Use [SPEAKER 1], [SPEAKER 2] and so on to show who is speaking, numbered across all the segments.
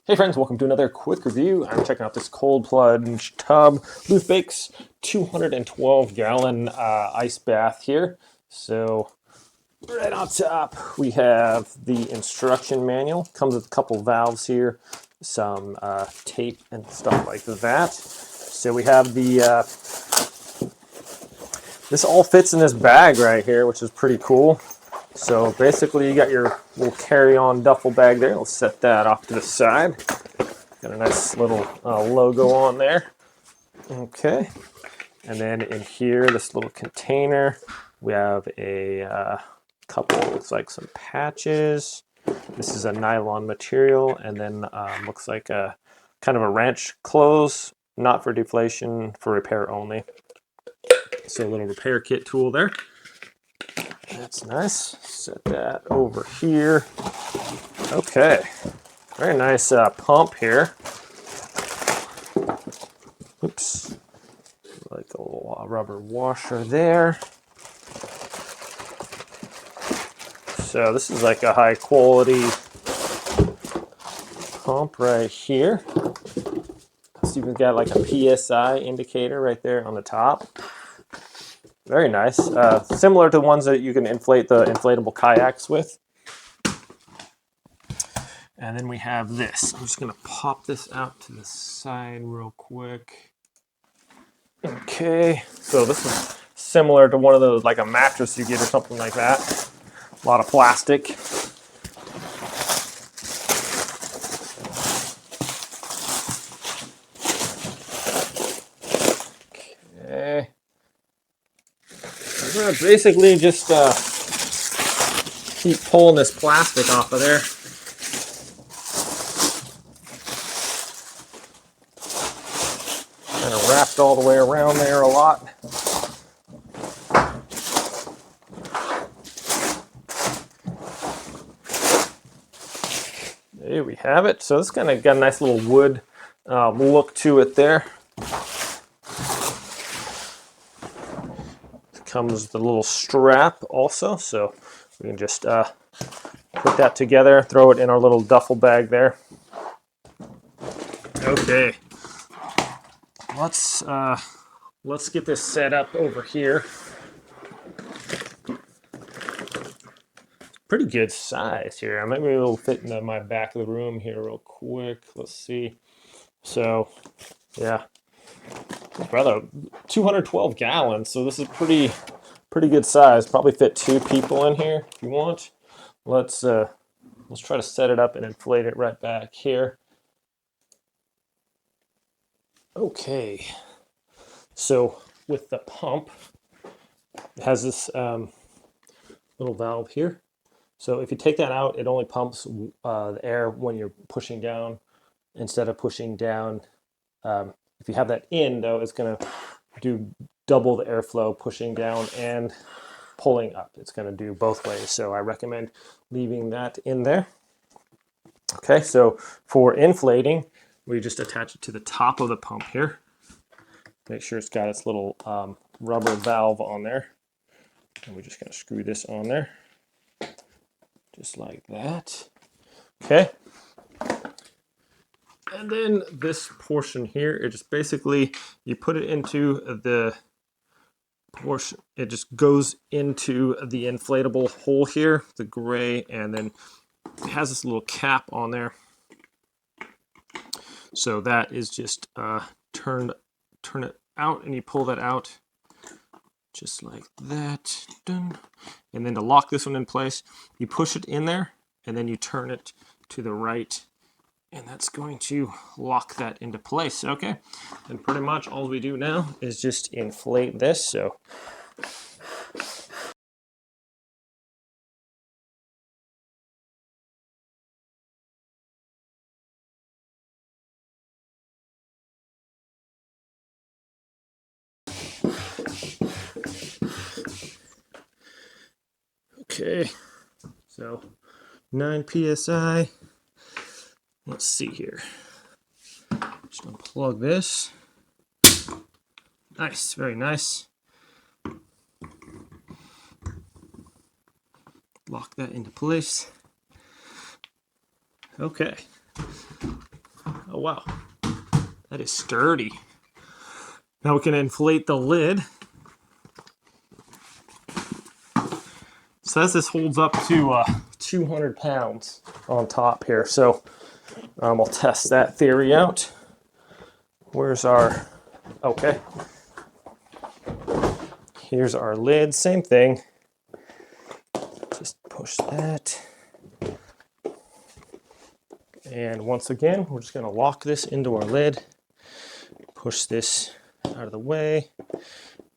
[SPEAKER 1] Hey friends, welcome to another quick review. I'm checking out this cold plunge tub, Booth Bakes 212-gallon ice bath here. So right on top we have the instruction manual. Comes with a couple valves here, some tape and stuff like that. So we have the this all fits in this bag right here, which is pretty cool. So basically you got your little carry-on duffel bag there. We'll set that off to the side. Got a nice little logo on there. Okay. And then in here, this little container, we have a couple, looks like some patches. This is a nylon material, and then looks like a kind of a wrench close, not for deflation, for repair only. So a little repair kit tool there. That's nice. Set that over here. Okay. Very nice pump here. Oops. Like a little rubber washer there. So this is like a high quality pump right here. So you've got like a PSI indicator right there on the top. Very nice. Similar to the ones that you can inflate the inflatable kayaks with. And then we have this. I'm just going to pop this out to the side real quick. Okay, so this is similar to one of those, like a mattress you get or something like that. A lot of plastic. Okay. I'm gonna basically just keep pulling this plastic off of there. Kind of wrapped all the way around there a lot. There we have it. So this kind of got a nice little wood look to it there. Comes with a little strap also, so we can just put that together, throw it in our little duffel bag there. Okay, let's get this set up over here. Pretty good size here. I might be able to fit in my back of the room here real quick. Let's see. So, yeah, rather 212 gallons. So this is pretty good size. Probably fit 2 people in here if you want. Let's try to set it up and inflate it right back here. Okay. So with the pump, it has this little valve here. So if you take that out, it only pumps the air when you're pushing down instead of pushing down. If you have that in, though, it's going to do double the airflow pushing down and pulling up. It's going to do both ways. So I recommend leaving that in there. Okay, so for inflating, we just attach it to the top of the pump here. Make sure it's got its little rubber valve on there. And we're just going to screw this on there. Just like that. Okay. And then this portion here, it just basically, you put it into the portion, it just goes into the inflatable hole here, the gray, and then it has this little cap on there. So that is just turn it out, and you pull that out just like that. Dun. And then to lock this one in place, you push it in there, and then you turn it to the right, and that's going to lock that into place. Okay, and pretty much all we do now is just inflate this. So okay, so 9 psi. Let's see here. Just unplug this. Nice, very nice. Lock that into place. Okay. Oh wow, that is sturdy. Now we can inflate the lid. It says this holds up to 200 pounds on top here. So I'll test that theory out. Where's our, okay. Here's our lid, same thing. Just push that. And once again, we're just gonna lock this into our lid. Push this out of the way,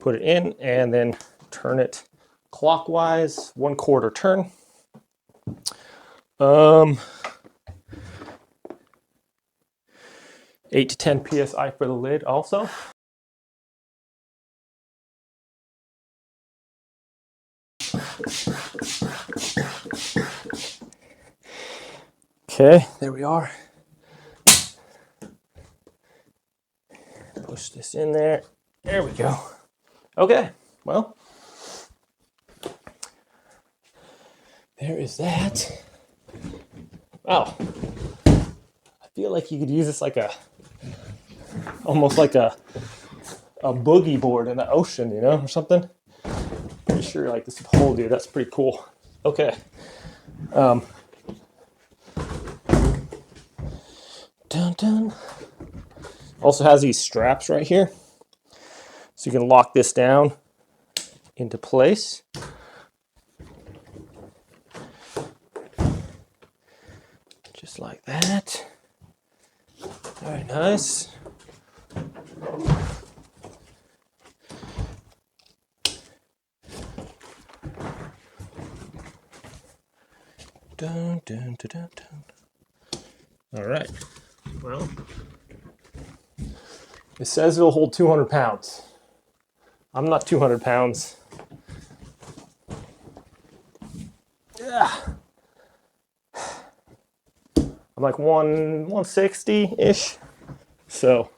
[SPEAKER 1] put it in, and then turn it clockwise, 1/4 turn. 8 to 10 psi for the lid also. Okay, there we are. Push this in there. There we go. Okay, well, there is that. Wow. I feel like you could use this like almost like a boogie board in the ocean, you know, or something. Pretty sure like this would hold you. That's pretty cool. Okay. Dun dun. Also has these straps right here, so you can lock this down into place. Just like that. Very nice. Dun, dun, dun, dun, dun. All right. Well, it says it'll hold 200 pounds. I'm not 200 pounds. Yeah. I'm like 160-ish. So,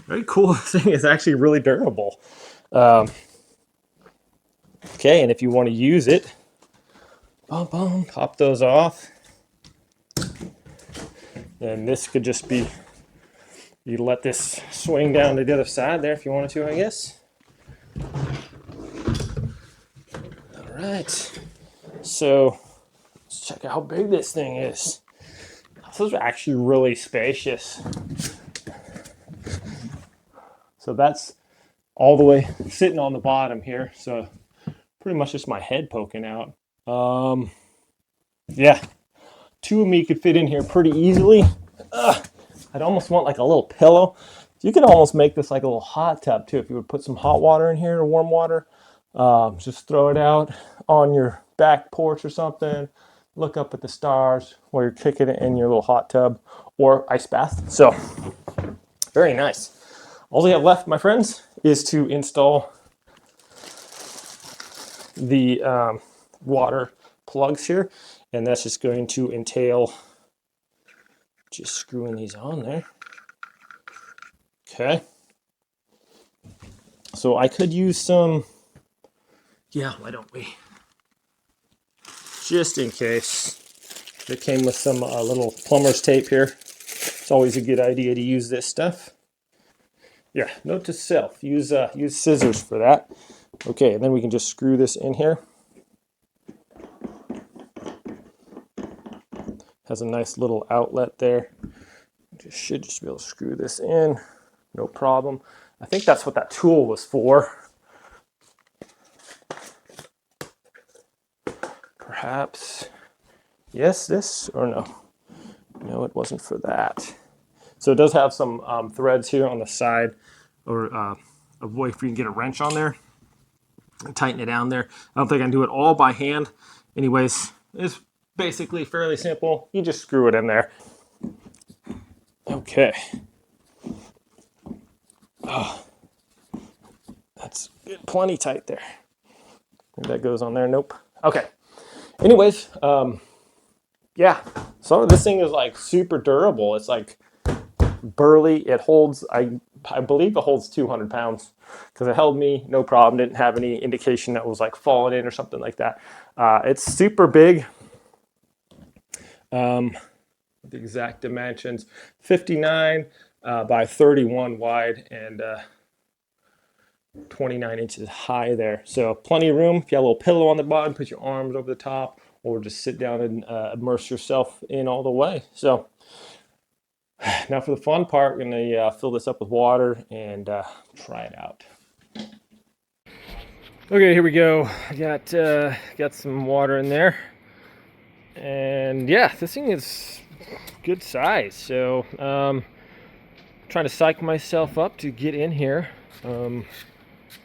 [SPEAKER 1] very cool. This thing is actually really durable. Okay, and if you want to use it, pop those off. And this could just be, you let this swing down to the other side there if you wanted to, I guess. All right. So let's check out how big this thing is. This is actually really spacious. So that's all the way sitting on the bottom here. So pretty much just my head poking out. Yeah, two of me could fit in here pretty easily. I'd almost want like a little pillow. You could almost make this like a little hot tub too. If you would put some hot water in here or warm water, just throw it out on your back porch or something. Look up at the stars while you're kicking it in your little hot tub or ice bath. So very nice. All we have left, my friends, is to install the water plugs here, and that's just going to entail just screwing these on there. Okay. So I could use some, yeah, why don't we? Just in case. It came with some little plumber's tape here. It's always a good idea to use this stuff. Yeah, note to self, use scissors for that. Okay, and then we can just screw this in here. Has a nice little outlet there. Should just be able to screw this in, no problem. I think that's what that tool was for. Perhaps, yes, this, or no. No, it wasn't for that. So it does have some threads here on the side, or a way for you to get a wrench on there and tighten it down there. I don't think I can do it all by hand. Anyways, it's basically fairly simple. You just screw it in there. Okay. Oh, that's good. Plenty tight there. Think that goes on there. Nope. Okay. Anyways, yeah. So this thing is like super durable. It's like burly. It holds, I believe it holds 200 pounds because it held me, no problem. Didn't have any indication that was like falling in or something like that. It's super big. Let's the exact dimensions. 59 by 31 wide and 29 inches high there. So plenty of room. If you have a little pillow on the bottom, put your arms over the top, or just sit down and immerse yourself in all the way. So now for the fun part, we're gonna fill this up with water and try it out. Okay, here we go. I got some water in there, and yeah, this thing is good size. So trying to psych myself up to get in here.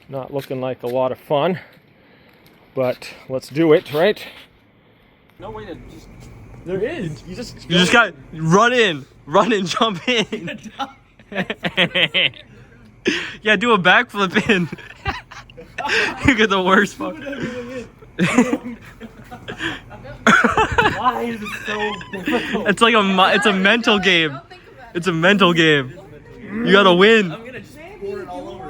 [SPEAKER 1] Not looking like a lot of fun, but let's do it, right? No way to just. There is. You just got run in, jump in. Yeah, do a backflip in. You get the worst part. Why is it so difficult? It's like it's a mental game. It's a mental game. You gotta win. I'm gonna just pour it all over.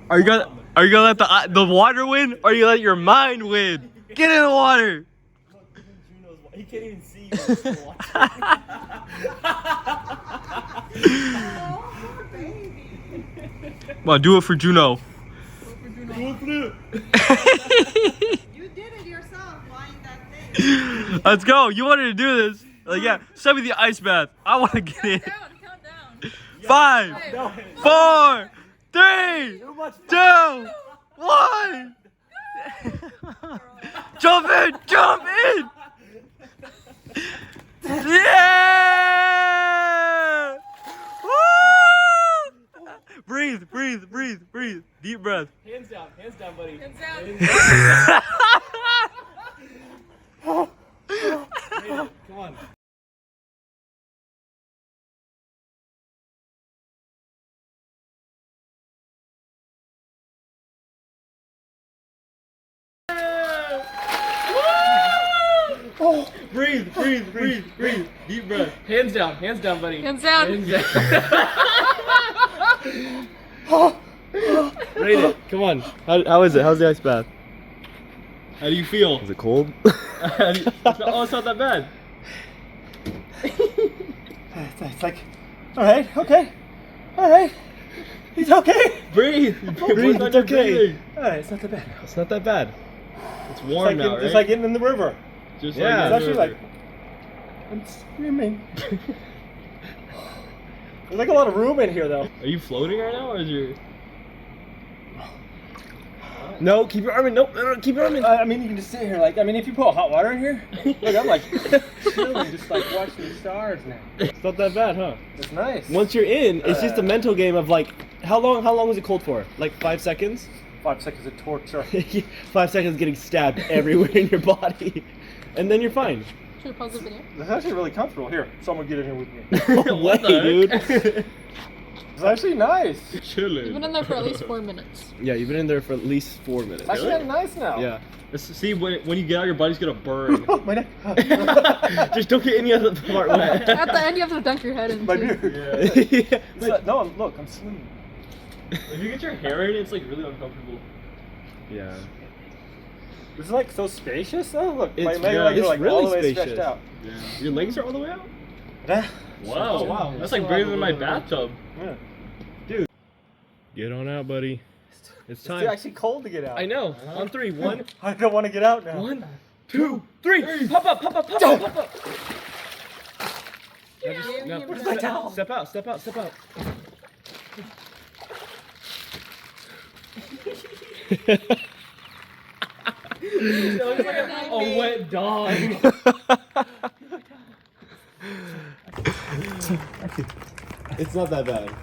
[SPEAKER 1] Are you gonna let the water win, or are you let your mind win? Get in the water. He can't even see you. Come on, do it for Juno.
[SPEAKER 2] You did it yourself, flying that thing.
[SPEAKER 1] Let's go. You wanted to do this. Like, yeah, send me the ice bath. I want to get in.
[SPEAKER 2] Count down.
[SPEAKER 1] 5, 4, 3, 2, 1. Jump in! Jump in! Yeah! Woo! Breathe. Deep breath.
[SPEAKER 3] Hands down, buddy.
[SPEAKER 2] Hands down.
[SPEAKER 3] Come on.
[SPEAKER 1] Oh, breathe. Deep breath.
[SPEAKER 3] Hands down, buddy.
[SPEAKER 2] Hands down.
[SPEAKER 3] Rate it. Come on.
[SPEAKER 1] How is it? How's the ice bath?
[SPEAKER 3] How do you feel?
[SPEAKER 1] Is it cold?
[SPEAKER 3] Oh, it's not that bad.
[SPEAKER 1] It's like, all right. He's okay.
[SPEAKER 3] Breathe.
[SPEAKER 1] Breathe. It's okay. All right, it's not that bad.
[SPEAKER 3] It's not that bad. It's warm now, right?
[SPEAKER 1] It's like getting in the river.
[SPEAKER 3] Just
[SPEAKER 1] Yeah,
[SPEAKER 3] like
[SPEAKER 1] it's actually like, I'm screaming. There's like a lot of room in here, though.
[SPEAKER 3] Are you floating right now, or is your?
[SPEAKER 1] No, keep your arm in. Nope, no, keep your arm in. I mean, you can just sit here. Like, I mean, if you put hot water in here, look, I'm like chilling, just like watching the stars now.
[SPEAKER 3] It's not that bad, huh?
[SPEAKER 1] It's nice.
[SPEAKER 3] Once you're in, it's just a mental game of like, how long was it cold for? Like 5 seconds?
[SPEAKER 1] 5 seconds of torture.
[SPEAKER 3] 5 seconds getting stabbed everywhere in your body, and then you're fine.
[SPEAKER 2] Should we pause the video?
[SPEAKER 1] It's actually really comfortable. Here, someone get in here with me.
[SPEAKER 3] No way, dude.
[SPEAKER 1] It's actually nice.
[SPEAKER 3] Chilling.
[SPEAKER 2] You've been in there for at least 4 minutes.
[SPEAKER 3] Yeah, you've been in there for at least 4 minutes.
[SPEAKER 1] It's actually kind of nice now.
[SPEAKER 3] Yeah. See, when you get out, your body's gonna burn.
[SPEAKER 1] My neck.
[SPEAKER 3] Just don't get any other part wet.
[SPEAKER 2] At the end, you have to dunk your head into.
[SPEAKER 1] My beard.
[SPEAKER 3] Yeah.
[SPEAKER 1] No, look, I'm swimming.
[SPEAKER 3] If you get your hair in, it's like really uncomfortable. Yeah.
[SPEAKER 1] This is like so spacious though. Look,
[SPEAKER 3] It's
[SPEAKER 1] my legs
[SPEAKER 3] really-
[SPEAKER 1] are like
[SPEAKER 3] it's
[SPEAKER 1] all the
[SPEAKER 3] really
[SPEAKER 1] way
[SPEAKER 3] spacious.
[SPEAKER 1] stretched out.
[SPEAKER 3] Yeah. Your legs are all the way out?
[SPEAKER 1] Yeah.
[SPEAKER 3] Wow.
[SPEAKER 1] Oh, wow.
[SPEAKER 3] That's like bigger than my bathtub.
[SPEAKER 1] Yeah.
[SPEAKER 3] Dude. Get on out, buddy. It's time.
[SPEAKER 1] It's actually cold to get out.
[SPEAKER 3] I know. On 3. 1,
[SPEAKER 1] I don't want to get out now.
[SPEAKER 3] 1, 2, 3. Pop up. Now,
[SPEAKER 2] Where's
[SPEAKER 1] my towel?
[SPEAKER 3] Step out. A wet dog. It's not that bad.